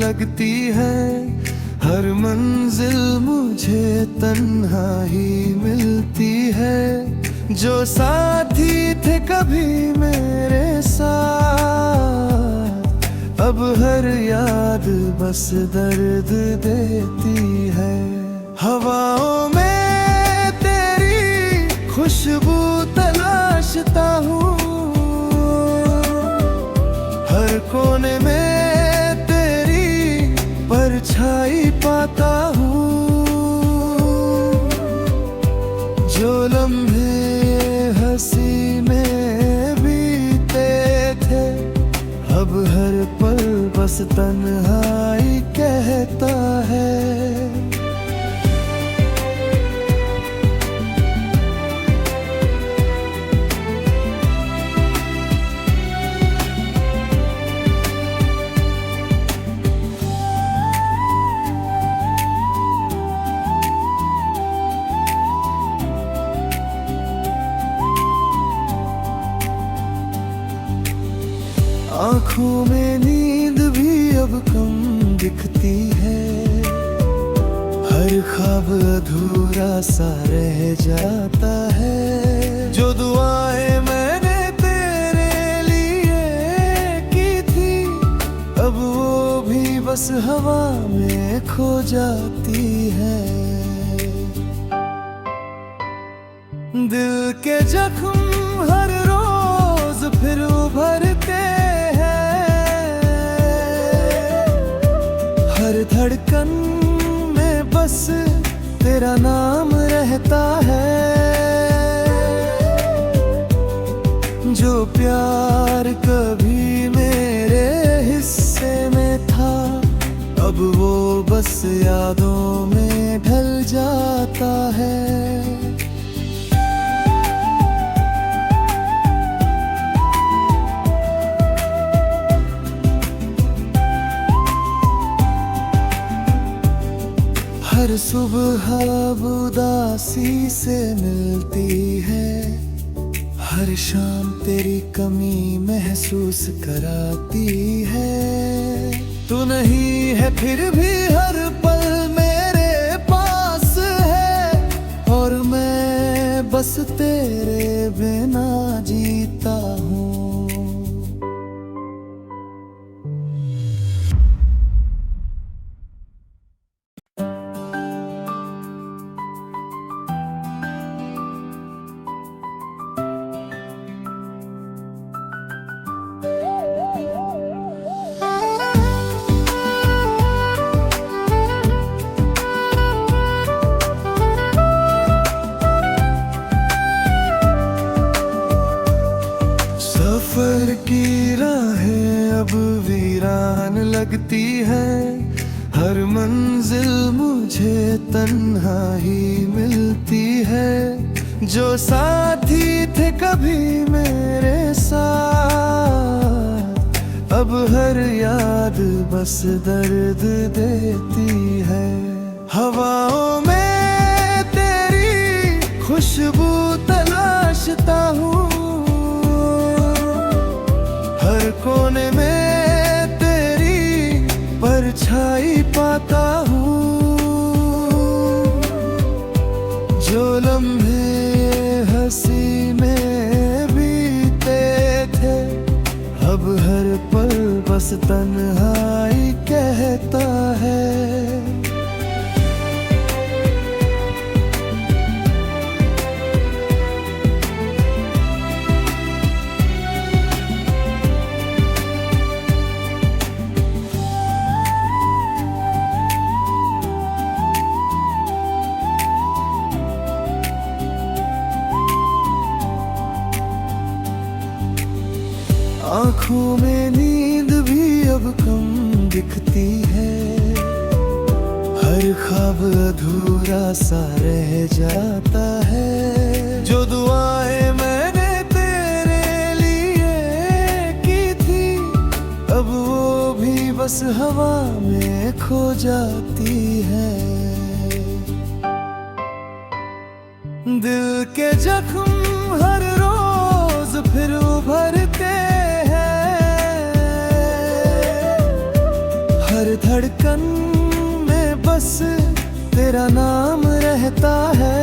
लगती है, हर मंजिल मुझे तन्हा ही मिलती है। जो साथी थे कभी मेरे साथ, अब हर याद बस दर्द देती है। हवाओं में तेरी खुशबू तलाशता हूँ, हर कोने में तेरी परछाई पाता हूँ। जो लम्हे हंसी में बीते थे, अब हर पल बस तन्हाई कहता है। आँखों में नींद भी अब कम दिखती है, हर ख्वाब अधूरा सा रह जाता है। जो दुआएं मैंने तेरे लिए की थी, अब वो भी बस हवा में खो जाती है। दिल के जख्म हर रोज फिर उभरते, हर धड़कन में बस तेरा नाम रहता है। जो प्यार कभी मेरे हिस्से में था, अब वो बस यादों में ढल जाता है। हर सुबह उदासी से मिलती है, हर शाम तेरी कमी महसूस कराती है। तू नहीं है फिर भी हर पल मेरे पास है, और मैं बस तेरे बिना जीता हूँ। सफर की राहें अब वीरान लगती है, हर मंजिल मुझे तन्हा ही मिलती है। जो साथी थे कभी मेरे साथ, अब हर याद बस दर्द देती है। हवाओं में तेरी खुशबू तलाशता हूँ, हर कोने में तेरी परछाई पाता हूँ। जो लम्हे हंसी में बीते थे, अब हर पल बस तन्हाई कहता है। आँखों में नींद भी अब कम दिखती है, हर ख्वाब अधूरा सा रह जाता है। जो दुआएं मैंने तेरे लिए की थी, अब वो भी बस हवा में खो जाती है। दिल के जख्म हर रोज फिर उभरते, हर धड़कन में बस तेरा नाम रहता है।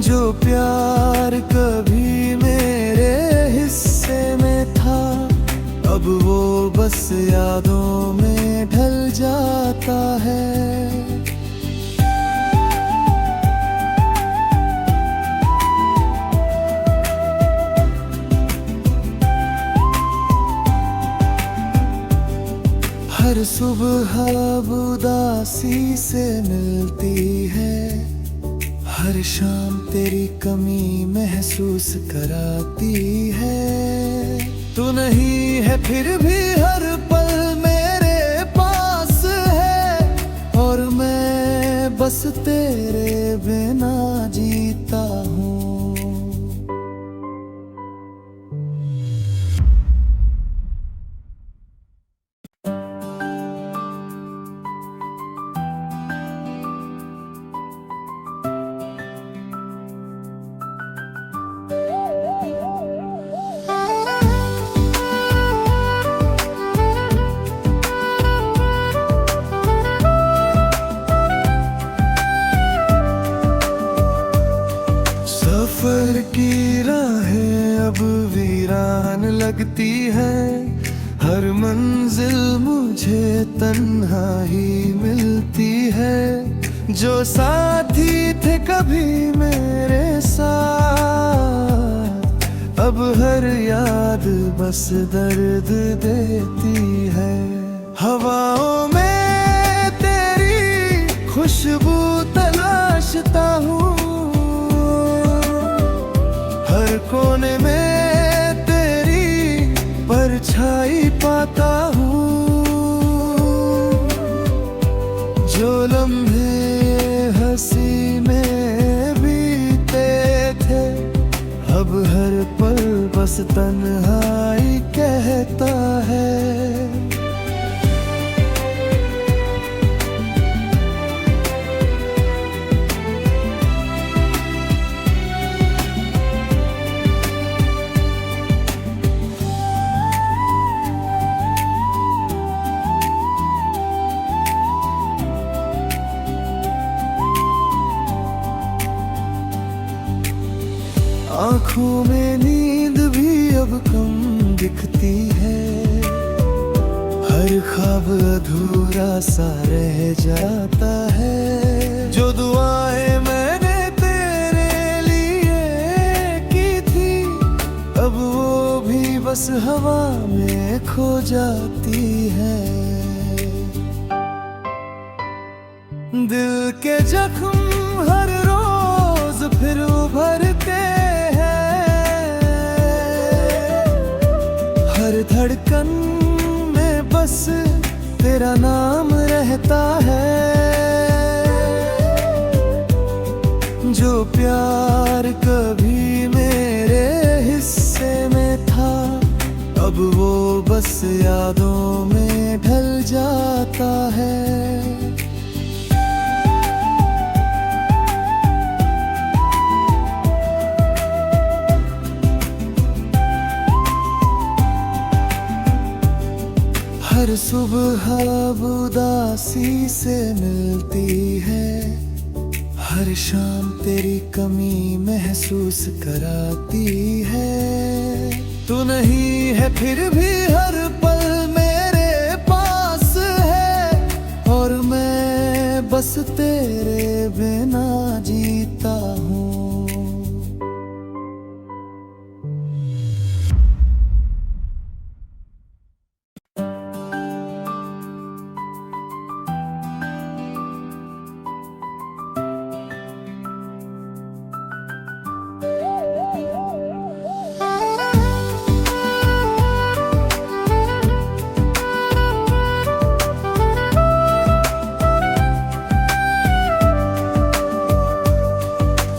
जो प्यार कभी मेरे हिस्से में था, अब वो बस यादों में ढल जाता है। हर सुबह उदासी से मिलती है, हर शाम तेरी कमी महसूस कराती है। तू नहीं है फिर भी हर पल मेरे पास है, और मैं बस तेरे बिना जीता हूँ। सफर की राहें अब वीरान लगती है, हर मंजिल मुझे तन्हा ही मिलती है। जो साथी थे कभी मेरे साथ, अब हर याद बस दर्द देती है। हवाओं में तेरी खुशबू तलाशता हूँ, हर कोने में तेरी परछाई पाता हूँ। जो लम्हे हंसी में बीते थे, अब हर पल बस तन्हाई कहता है। आँखों में नींद भी अब कम दिखती है, हर ख्वाब अधूरा सा रह जाता है। जो दुआएं मैंने तेरे लिए की थी, अब वो भी बस हवा में खो जाती है। दिल के जख्म हर रोज फिर उभरते, हर धड़कन में बस तेरा नाम रहता है। जो प्यार कभी मेरे हिस्से में था, अब वो बस यादों में ढल जाता है। हर सुबह उदासी से मिलती है, हर शाम तेरी कमी महसूस कराती है। तू नहीं है फिर भी हर पल मेरे पास है, और मैं बस तेरे बिना जीता हूँ।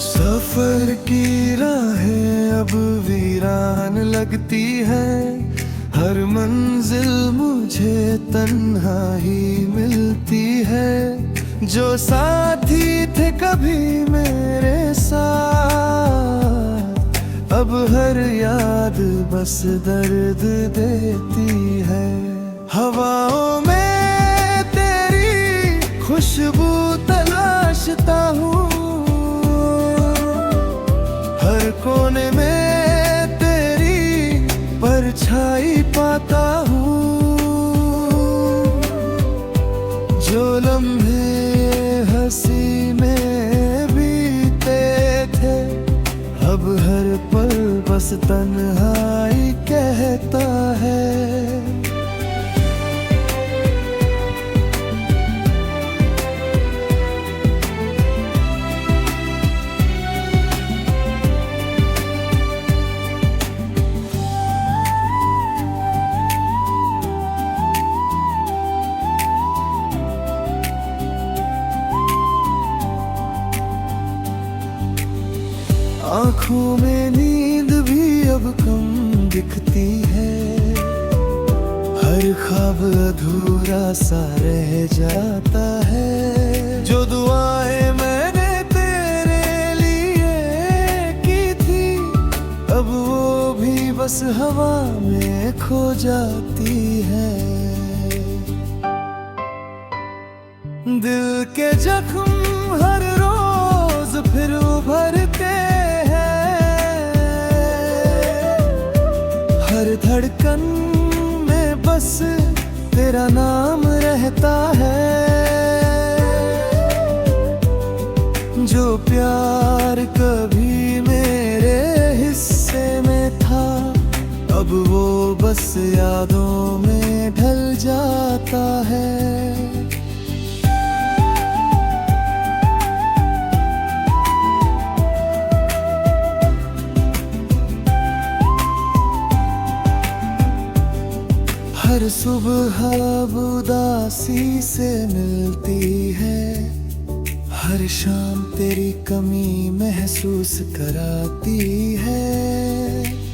सफर की राहें अब वीरान लगती है, हर मंजिल मुझे तन्हा ही मिलती है। जो साथी थे कभी मेरे साथ, अब अब हर याद बस दर्द देती है। हवाओं में तेरी खुशबू तलाशता हूँ, हर कोने में तेरी परछाई पाता हूँ। जो लम्हे हंसी में बीते थे, अब हर पल बस तन्हाई कहता है। आँखों में नींद भी अब कम दिखती है, हर ख्वाब अधूरा सा रह जाता है। जो दुआएं मैंने तेरे लिए की थी, अब वो भी बस हवा में खो जाती है। दिल के जख्म हर रोज फिर उभरते, हर धड़कन में बस तेरा नाम रहता है। जो प्यार कभी मेरे हिस्से में था, अब वो बस यादों में ढल जाता है। हर सुबह अब उदासी से मिलती है, हर शाम तेरी कमी महसूस कराती है।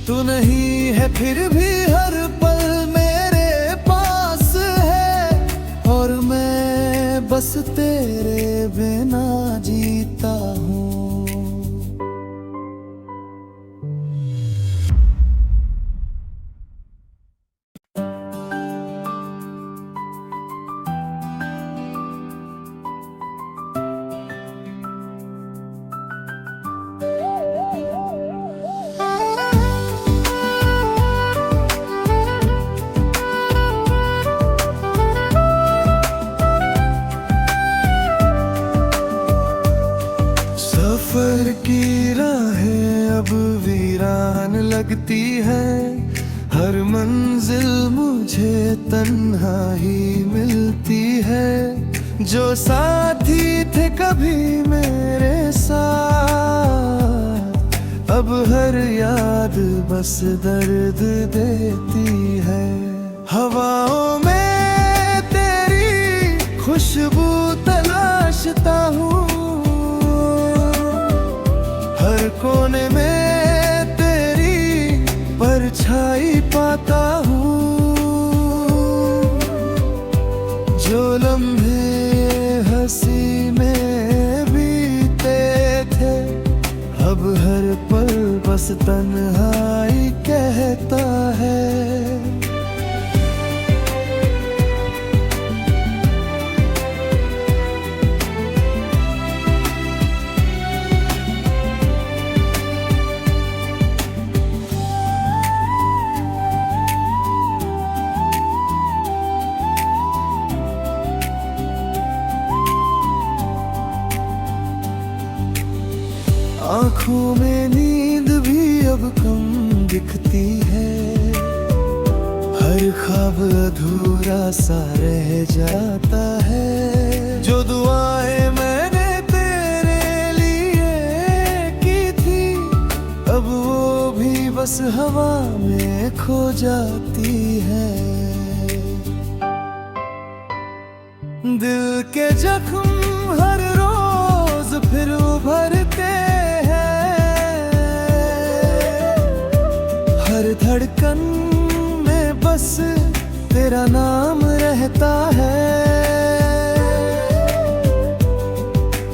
तू नहीं है फिर भी हर पल मेरे पास है, और मैं बस तेरे बिना जीता हूँ। सफर की राहें अब वीरान लगती है, हर मंजिल मुझे तन्हा ही मिलती है। जो साथी थे कभी मेरे साथ, अब हर याद बस दर्द देती है। हवाओं में तेरी खुशबू तलाशता हूँ, हर कोने में तेरी परछाई पाता हूँ। जो लम्हे हंसी में बीते थे, अब हर पल बस तन्हाई कहता है। आँखों में नींद भी अब कम दिखती है, हर ख्वाब अधूरा सा रह जाता है। जो दुआएं मैंने तेरे लिए की थी, अब वो भी बस हवा में खो जाती है। दिल के जख्म हर रोज फिर उभरते, हर धड़कन में बस तेरा नाम रहता है।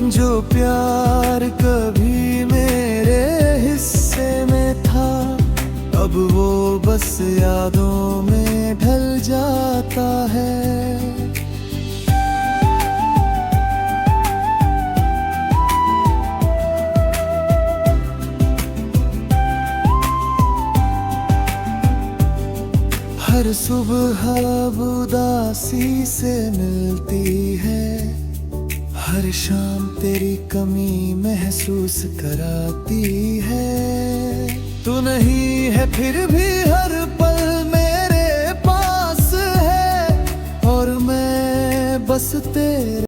जो प्यार कभी मेरे हिस्से में था, बस यादों में ढल जाता है। हर सुबह उदासी से मिलती है, हर शाम तेरी कमी महसूस कराती है। तू नहीं है फिर भी हर पल मेरे पास है, और मैं बस तेरे